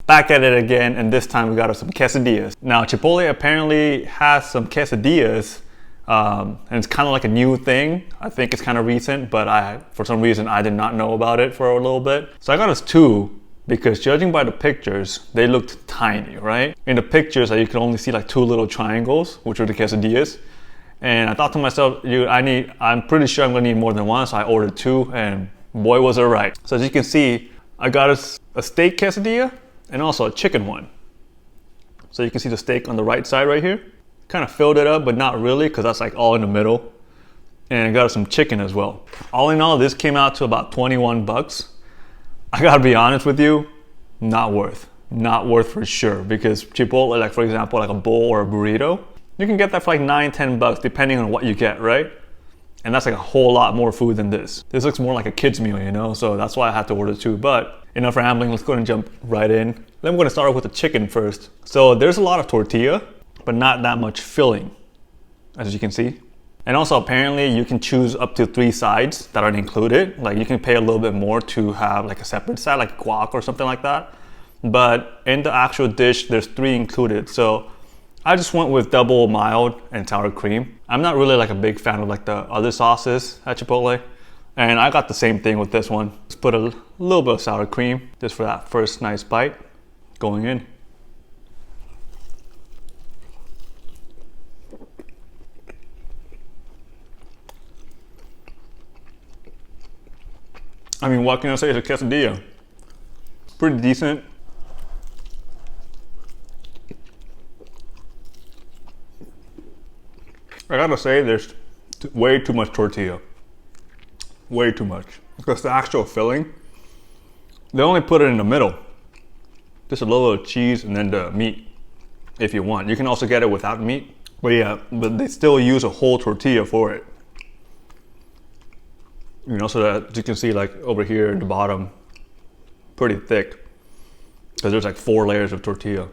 Back at it again, and this time we got us some quesadillas. Now Chipotle apparently has some quesadillas, and it's kind of like a new thing. I think it's kind of recent, but for some reason I did not know about it for a little bit. So I got us two, because judging by the pictures, they looked tiny, right? In the pictures, you could only see like two little triangles, which were the quesadillas. And I thought to myself, I'm pretty sure I'm gonna need more than one, so I ordered two, and boy was it right. So as you can see, I got us a steak quesadilla and also a chicken one. So you can see the steak on the right side right here. Kind of filled it up, but not really, because that's like all in the middle. And I got us some chicken as well. All in all, this came out to about 21 bucks. I gotta be honest with you, not worth for sure, because Chipotle, like for example, like a bowl or a burrito, you can get that for like 9-10 bucks depending on what you get, right? And that's like a whole lot more food than this. This looks more like a kid's meal, you know? So that's why I had to order two, but enough rambling, let's go ahead and jump right in. Then I'm gonna start off with the chicken first. So there's a lot of tortilla, but not that much filling, as you can see. And also apparently you can choose up to 3 sides that aren't included. Like you can pay a little bit more to have like a separate side, like guac or something like that. But in the actual dish, there's 3 included. So I just went with double mild and sour cream. I'm not really like a big fan of like the other sauces at Chipotle. And I got the same thing with this one. Just put a little bit of sour cream just for that first nice bite going in. I mean, what can I say? It's a quesadilla. Pretty decent. I gotta say, there's way too much tortilla. Way too much. Because the actual filling, they only put it in the middle. Just a little bit of cheese and then the meat, if you want. You can also get it without meat. But yeah, but they still use a whole tortilla for it. You know, so that you can see like over here at the bottom, pretty thick. Because there's like 4 layers of tortilla.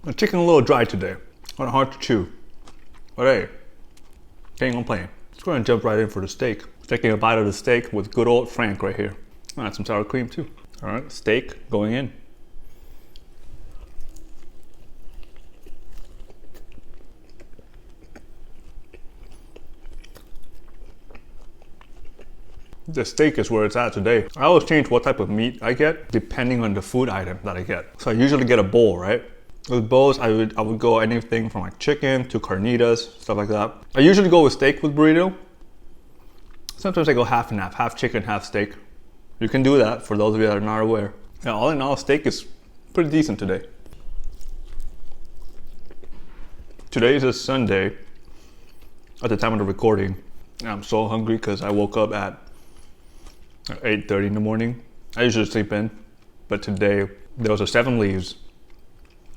The chicken a little dry today, kind of hard to chew. But hey, can't complain. Let's go ahead and jump right in for the steak. Taking a bite of the steak with good old Frank right here. I'll add some sour cream too. All right, steak going in. The steak is where it's at today. I always change what type of meat I get depending on the food item that I get. So I usually get a bowl, right? With bowls, I would go anything from like chicken to carnitas, stuff like that. I usually go with steak with burrito. Sometimes I go half and half, half chicken, half steak. You can do that for those of you that are not aware. Yeah, all in all, steak is pretty decent today. Today is a Sunday at the time of the recording. And I'm so hungry because I woke up at 8:30 in the morning. I usually sleep in, but today there was a 7 Leaves,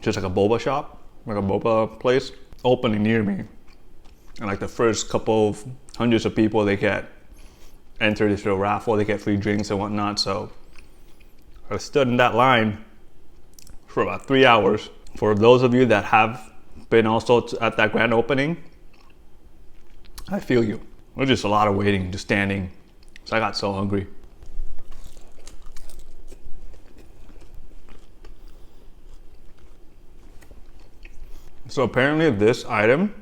just like a boba shop, like a boba place, opening near me. And like the first couple of hundreds of people, they get entered into a raffle, they get free drinks and whatnot. So I stood in that line for about 3 hours. For those of you that have been also at that grand opening, I feel you. It was just a lot of waiting, just standing. So I got so hungry. So apparently this item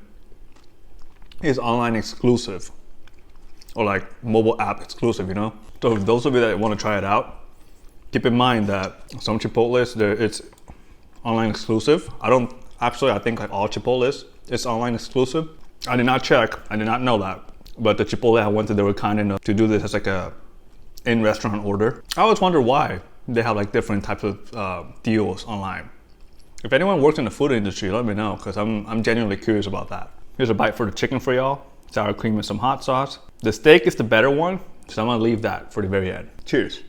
is online exclusive, or like mobile app exclusive, you know? So for those of you that want to try it out, keep in mind that some Chipotles, it's online exclusive. I think like all Chipotles, it's online exclusive. I did not check, I did not know that. But the Chipotle I went to, they were kind enough to do this as like a in-restaurant order. I always wonder why they have like different types of deals online. If anyone works in the food industry, let me know, because I'm genuinely curious about that. Here's a bite for the chicken for y'all. Sour cream and some hot sauce. The steak is the better one, so I'm gonna leave that for the very end. Cheers.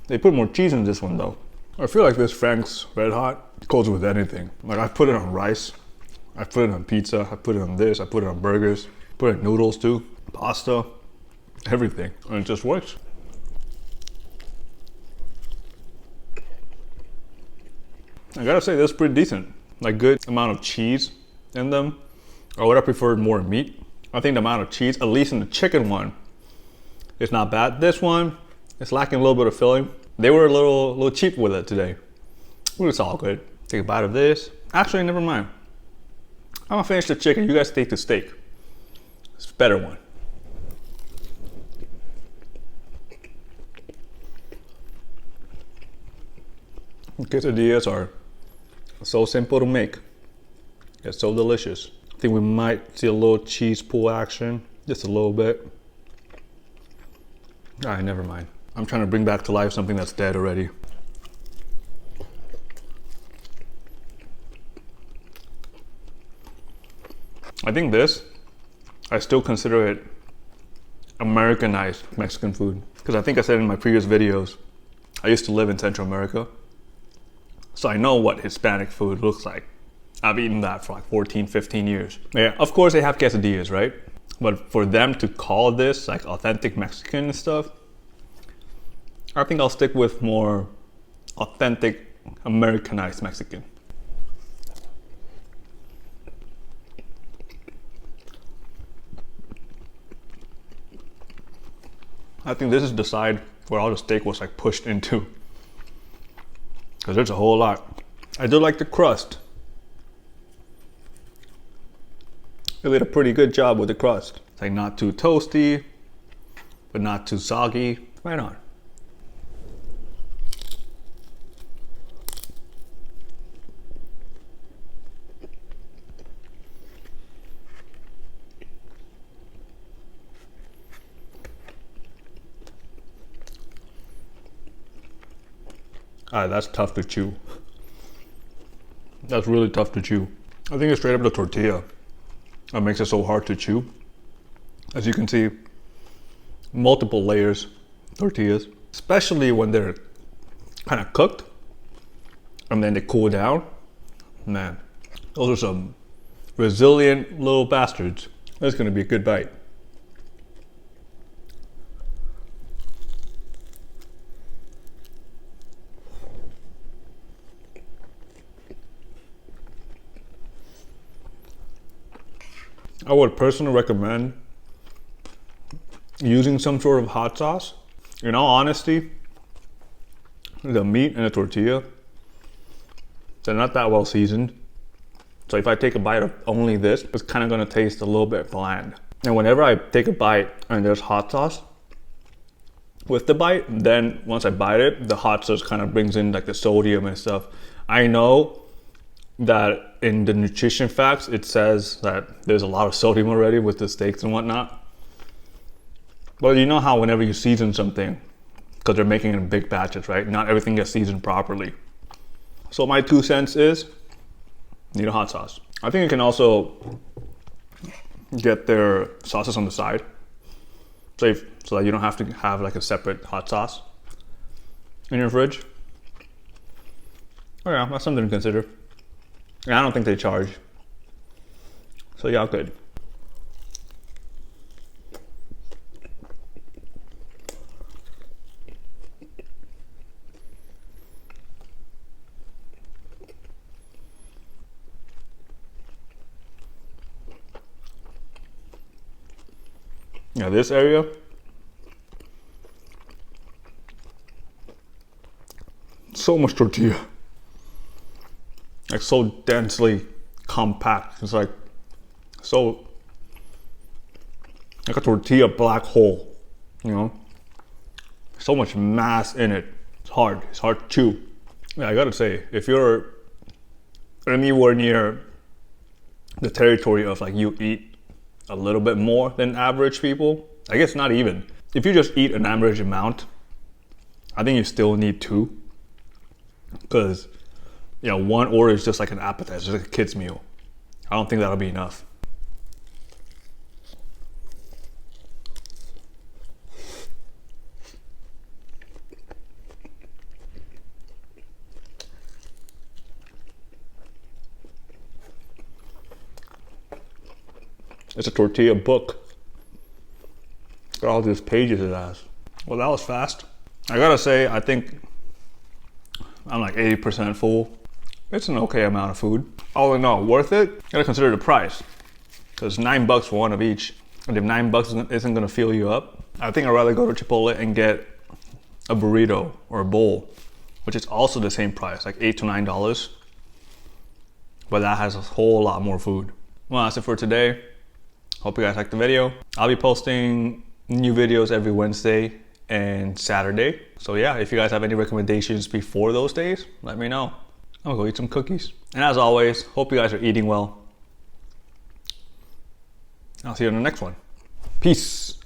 They put more cheese in this one though. I feel like this Frank's Red Hot goes with anything. Like I put it on rice, I put it on pizza, I put it on this, I put it on burgers, put it in noodles too, pasta, everything, and it just works. I gotta say, this is pretty decent. Like, good amount of cheese in them. Or would I prefer more meat? I think the amount of cheese, at least in the chicken one, is not bad. This one, it's lacking a little bit of filling. They were a little cheap with it today. But it's all good. Take a bite of this. Actually, never mind. I'm gonna finish the chicken. You guys take the steak. It's a better one. Quesadillas are so simple to make. It's so delicious. I think we might see a little cheese pool action. Just a little bit. All right, never mind. I'm trying to bring back to life something that's dead already. I think this, I still consider it Americanized Mexican food. Because I think I said in my previous videos, I used to live in Central America. So I know what Hispanic food looks like. I've eaten that for like 14, 15 years. Yeah, of course they have quesadillas, right? But for them to call this like authentic Mexican and stuff, I think I'll stick with more authentic Americanized Mexican. I think this is the side where all the steak was like pushed into. Because there's a whole lot. I do like the crust. They did a pretty good job with the crust. It's like not too toasty, but not too soggy. Right on. That's tough to chew. That's really tough to chew. I think it's straight up the tortilla that makes it so hard to chew. As you can see, multiple layers tortillas, especially when they're kind of cooked and then they cool down. Man, those are some resilient little bastards. That's gonna be a good bite. I would personally recommend using some sort of hot sauce. In all honesty, the meat and the tortilla, they're not that well seasoned. So if I take a bite of only this, it's kind of gonna taste a little bit bland. And whenever I take a bite and there's hot sauce with the bite, then once I bite it, the hot sauce kind of brings in like the sodium and stuff. I know that in the nutrition facts, it says that there's a lot of sodium already with the steaks and whatnot. But you know how whenever you season something, because they're making it in big batches, right? Not everything gets seasoned properly. So my 2 cents is, need a hot sauce. I think you can also get their sauces on the side. So that you don't have to have like a separate hot sauce in your fridge. Oh yeah, that's something to consider. And I don't think they charge. So y'all good. Yeah, this area, so much tortilla. Like so densely compact. It's like so like a tortilla black hole, you know? So much mass in it. It's hard to chew. Yeah, I gotta say, if you're anywhere near the territory of like you eat a little bit more than average people, I guess not even. If you just eat an average amount, I think you still need 2. Because you know, 1 order is just like an appetizer, like a kid's meal. I don't think that'll be enough. It's a tortilla book. Got all these pages it has. Well, that was fast. I gotta say, I think I'm like 80% full. It's an okay amount of food. All in all, worth it? You gotta consider the price. Because $9 for one of each. And if $9 isn't gonna fill you up, I think I'd rather go to Chipotle and get a burrito or a bowl, which is also the same price, like $8 to $9. But that has a whole lot more food. Well, that's it for today. Hope you guys liked the video. I'll be posting new videos every Wednesday and Saturday. So yeah, if you guys have any recommendations before those days, let me know. I'm gonna go eat some cookies. And as always, hope you guys are eating well. I'll see you on the next one. Peace.